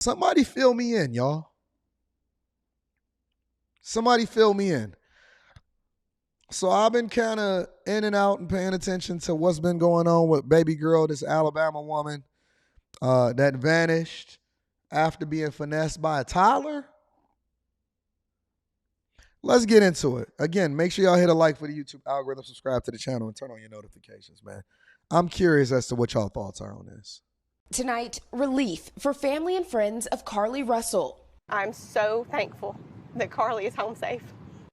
Somebody fill me in, y'all. Somebody fill me in. So I've been kind of in and out and paying attention to what's been going on with baby girl, this Alabama woman that vanished after being finessed by a toddler. Let's get into it. Again, make sure y'all hit a like for the YouTube algorithm, subscribe to the channel, and turn on your notifications, man. I'm curious as to what y'all thoughts are on this. Tonight, relief for family and friends of Carlee Russell. I'm so thankful that Carlee is home safe.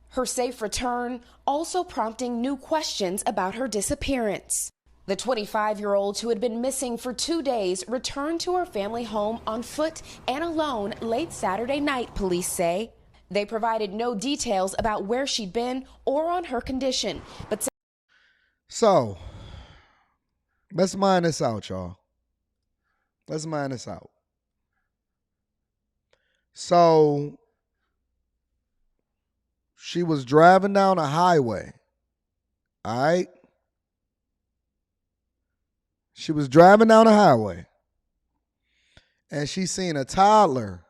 Her safe return also prompting new questions about her disappearance. The 25-year-old who had been missing for 2 days returned to her family home on foot and alone late Saturday night, police say. They provided no details about where she'd been or on her condition, but So, let's mine this out, y'all. Let's mine this out. So, she was driving down a highway. All right? She was driving down a highway. And she seen a toddler.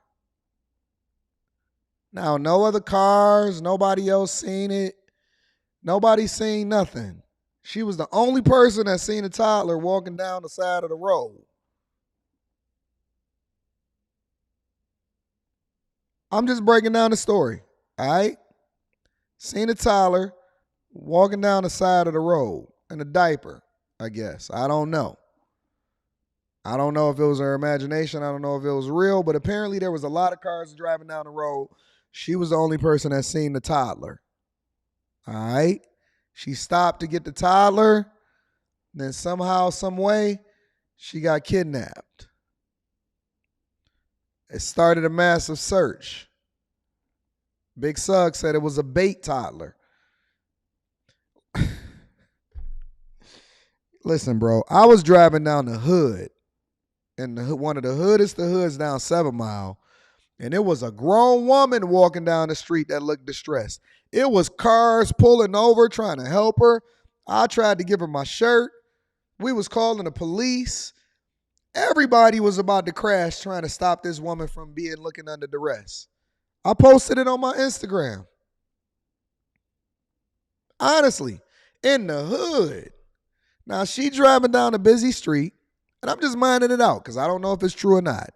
Now, no other cars, nobody else seen it. Nobody seen nothing. She was the only person that seen a toddler walking down the side of the road. I'm just breaking down the story, all right? Seen a toddler walking down the side of the road in a diaper, I guess. I don't know. I don't know if it was her imagination. I don't know if it was real, but apparently there was a lot of cars driving down the road. She was the only person that seen the toddler. All right? She stopped to get the toddler. Then somehow, some way, she got kidnapped. It started a massive search. Big Sugg said it was a bait toddler. Listen, bro, I was driving down the hood, and one of the hoods down 7 Mile, and it was a grown woman walking down the street that looked distressed. It was cars pulling over, trying to help her. I tried to give her my shirt. We was calling the police. Everybody was about to crash trying to stop this woman from looking under duress. I posted it on my Instagram. Honestly, in the hood. Now, she driving down a busy street, and I'm just minding it out because I don't know if it's true or not.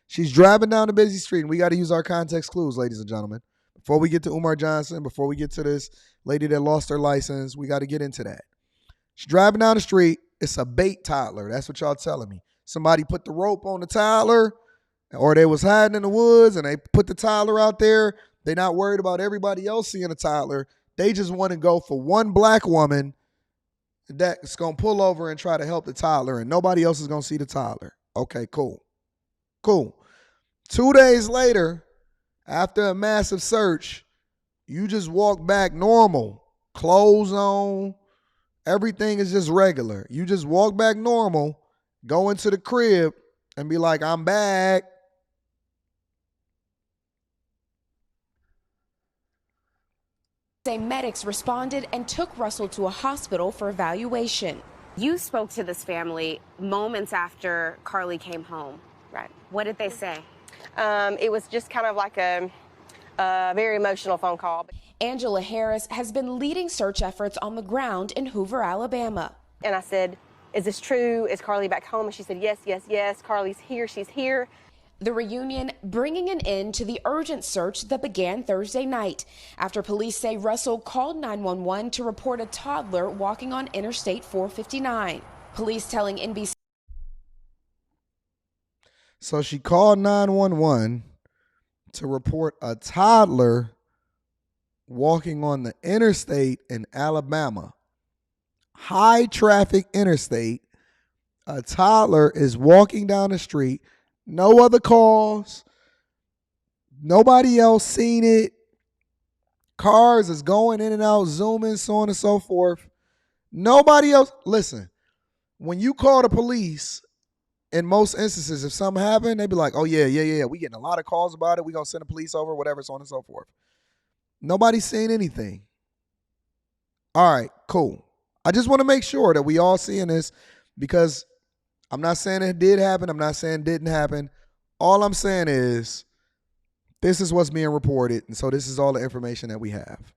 She's driving down a busy street, and we got to use our context clues, ladies and gentlemen. Before we get to Umar Johnson, before we get to this lady that lost her license, we got to get into that. She's driving down the street. It's a bait toddler. That's what y'all telling me. Somebody put the rope on the toddler, or they was hiding in the woods, and they put the toddler out there. They're not worried about everybody else seeing a toddler. They just want to go for one black woman that's going to pull over and try to help the toddler, and nobody else is going to see the toddler. Okay, cool. Cool. 2 days later, after a massive search, you just walk back normal. Clothes on. Everything is just regular. You just walk back normal, go into the crib, and be like, I'm back. say medics responded and took Russell to a hospital for evaluation. You spoke to this family moments after Carlee came home. Right. What did they say? It was just kind of like a very emotional phone call. Angela Harris has been leading search efforts on the ground in Hoover, Alabama. And I said, is this true? Is Carlee back home? And she said, yes, yes, yes. Carlee's here. She's here. The reunion bringing an end to the urgent search that began Thursday night after police say Russell called 911 to report a toddler walking on Interstate 459. Police telling NBC. So she called 911 to report a toddler walking on the interstate in Alabama. High traffic interstate. A toddler is walking down the street. No other calls. Nobody else seen it. Cars is going in and out, zooming, so on and so forth. Nobody else. Listen, when you call the police, in most instances, if something happened, they'd be like, oh, yeah. We getting a lot of calls about it. We going to send the police over, whatever, so on and so forth. Nobody's saying anything. All right, cool. I just want to make sure that we all seeing this because I'm not saying it did happen. I'm not saying it didn't happen. All I'm saying is this is what's being reported, and so this is all the information that we have.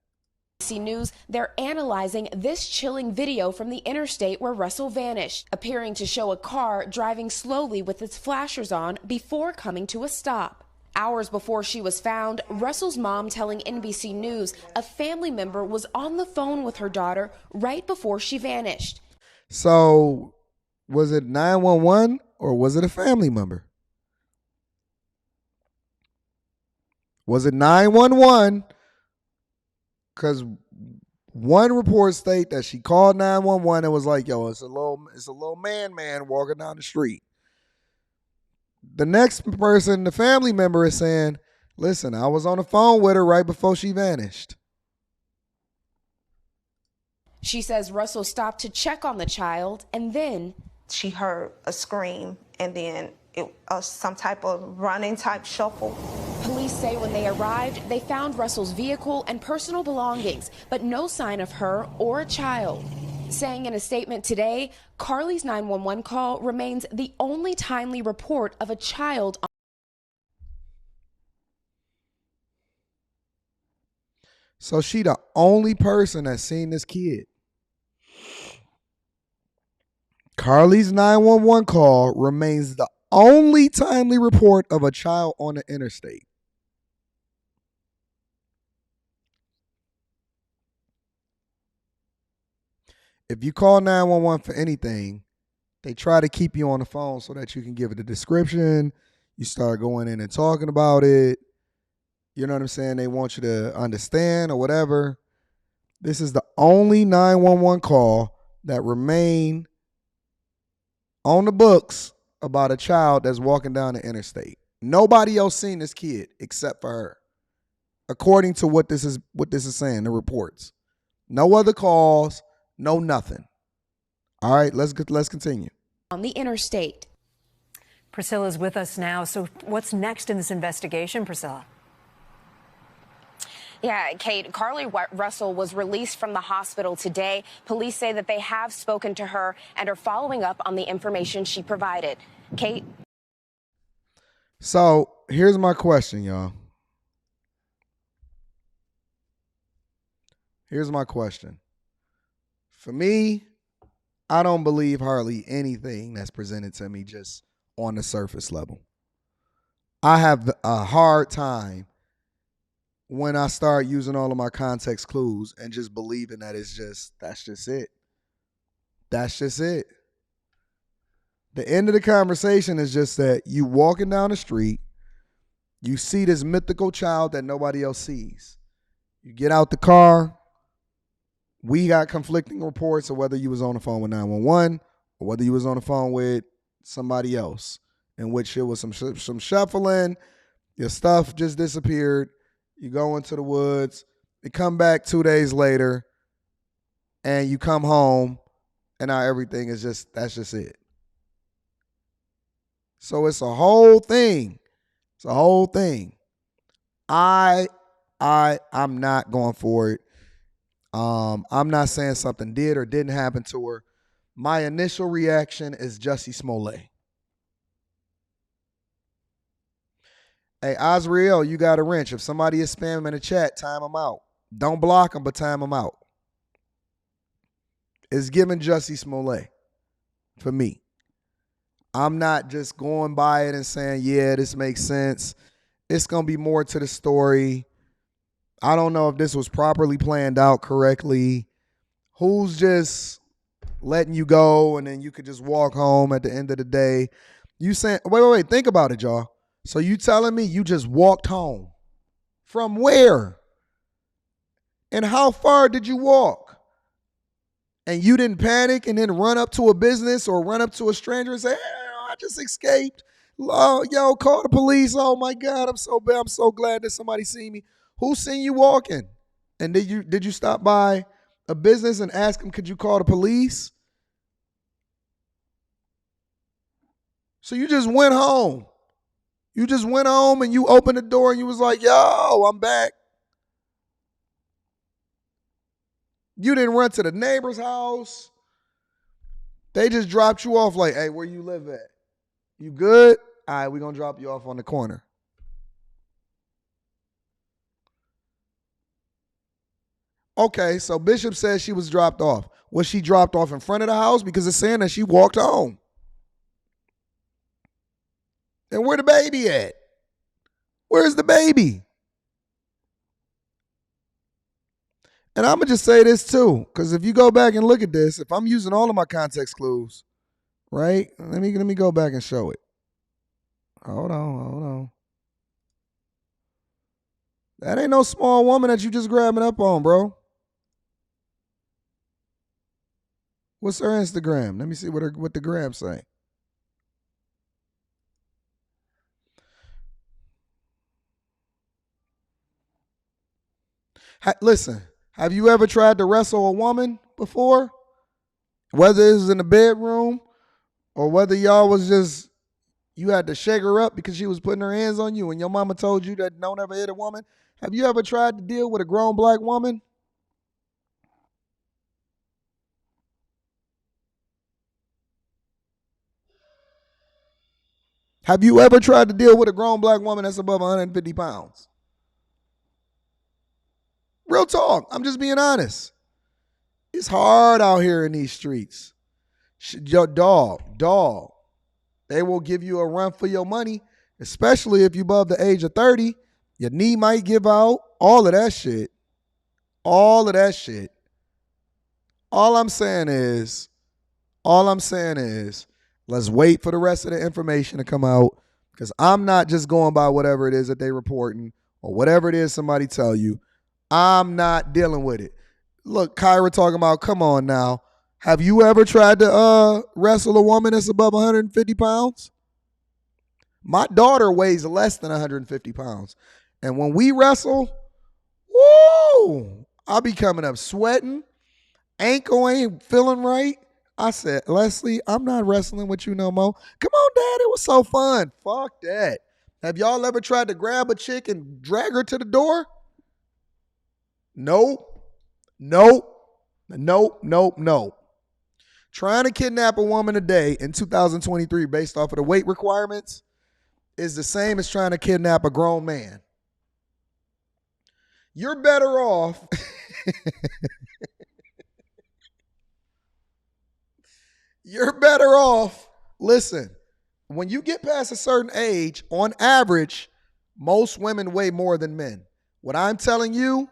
NBC News, they're analyzing this chilling video from the interstate where Russell vanished, appearing to show a car driving slowly with its flashers on before coming to a stop. Hours before she was found, Russell's mom telling NBC News a family member was on the phone with her daughter right before she vanished. So was it 911 or was it a family member? Was it 911? Because one report state that she called 911 and was like, yo, it's a little man walking down the street. The next person, the family member, is saying, listen, I was on the phone with her right before she vanished. She says Russell stopped to check on the child, and then she heard a scream, and then some type of running type shuffle. Police say when they arrived, they found Russell's vehicle and personal belongings, but no sign of her or a child. Saying in a statement today, Carlee's 911 call remains the only timely report of a child. So she the only person that's seen this kid. Carlee's 911 call remains the only timely report of a child on the interstate. If you call 911 for anything, they try to keep you on the phone so that you can give it a description. You start going in and talking about it. You know what I'm saying? They want you to understand or whatever. This is the only 911 call that remain on the books about a child that's walking down the interstate. Nobody else seen this kid except for her, according to what this is saying, the reports. No other calls, no nothing. All right, let's continue. On the interstate. Priscilla's with us now. So what's next in this investigation, Priscilla? Yeah, Kate, Carlee Russell was released from the hospital today. Police say that they have spoken to her and are following up on the information she provided. Kate? So here's my question, y'all. Here's my question. For me, I don't believe hardly anything that's presented to me just on the surface level. I have a hard time when I start using all of my context clues and just believing that that's just it. That's just it. The end of the conversation is just that you walking down the street, you see this mythical child that nobody else sees. You get out the car. We got conflicting reports of whether you was on the phone with 911 or whether you was on the phone with somebody else, in which it was some shuffling. Your stuff just disappeared. You go into the woods. You come back 2 days later, and you come home, and now everything is that's just it. So it's a whole thing. It's a whole thing. I'm not going for it. I'm not saying something did or didn't happen to her. My initial reaction is Jussie Smollett. Hey, Azriel, you got a wrench. If somebody is spamming in the chat, time them out. Don't block them, but time them out. It's giving Jussie Smollett for me. I'm not just going by it and saying, yeah, this makes sense. It's going to be more to the story. I don't know if this was properly planned out correctly. Who's just letting you go and then you could just walk home at the end of the day? You saying, wait, think about it, y'all. So you telling me you just walked home? From where? And how far did you walk? And you didn't panic and then run up to a business or run up to a stranger and say, hey, I just escaped. Yo, call the police. Oh my God, I'm so bad. I'm so glad that somebody seen me. Who seen you walking? And did you stop by a business and ask them, could you call the police? So you just went home. You just went home and you opened the door and you was like, yo, I'm back. You didn't run to the neighbor's house. They just dropped you off like, hey, where you live at? You good? All right, we're going to drop you off on the corner. Okay, so Bishop says she was dropped off. Was she dropped off in front of the house? Because it's saying that she walked home. And where the baby at? Where's the baby? And I'm going to just say this too, because if you go back and look at this, if I'm using all of my context clues, right? Let me go back and show it. Hold on. That ain't no small woman that you just grabbing up on, bro. What's her Instagram? Let me see what the gram say. Listen, have you ever tried to wrestle a woman before? Whether it was in the bedroom or whether y'all was just, you had to shake her up because she was putting her hands on you and your mama told you that don't ever hit a woman. Have you ever tried to deal with a grown black woman? Have you ever tried to deal with a grown black woman that's above 150 pounds? Real talk. I'm just being honest. It's hard out here in these streets. Your dog. They will give you a run for your money, especially if you're above the age of 30. Your knee might give out. All of that shit. All I'm saying is, let's wait for the rest of the information to come out, because I'm not just going by whatever it is that they reporting or whatever it is somebody tell you. I'm not dealing with it. Look, Kyra talking about, come on now. Have you ever tried to wrestle a woman that's above 150 pounds? My daughter weighs less than 150 pounds. And when we wrestle, woo, I'll be coming up sweating. Ankle ain't feeling right. I said, Leslie, I'm not wrestling with you no more. Come on, Dad, it was so fun. Fuck that. Have y'all ever tried to grab a chick and drag her to the door? Nope. Trying to kidnap a woman today in 2023 based off of the weight requirements is the same as trying to kidnap a grown man. You're better off. You're better off. Listen, when you get past a certain age, on average, most women weigh more than men. What I'm telling you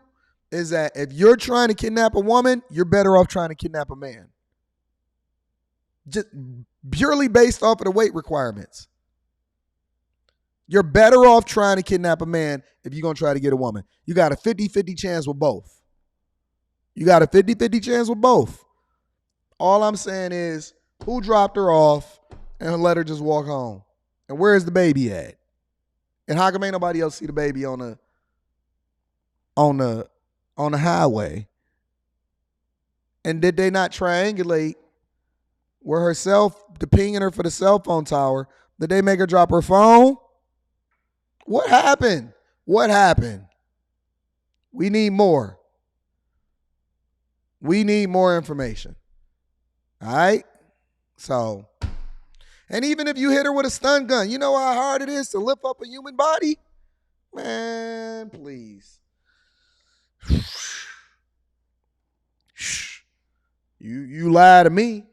is that if you're trying to kidnap a woman, you're better off trying to kidnap a man. Just purely based off of the weight requirements. You're better off trying to kidnap a man if you're going to try to get a woman. You got a 50-50 chance with both. All I'm saying is, who dropped her off and let her just walk home? And where's the baby at? And how come ain't nobody else see the baby on the highway? And did they not triangulate where the pinging her for the cell phone tower? Did they make her drop her phone? What happened? We need more. Information. All right? So, and even if you hit her with a stun gun, you know how hard it is to lift up a human body? Man, please. You lie to me.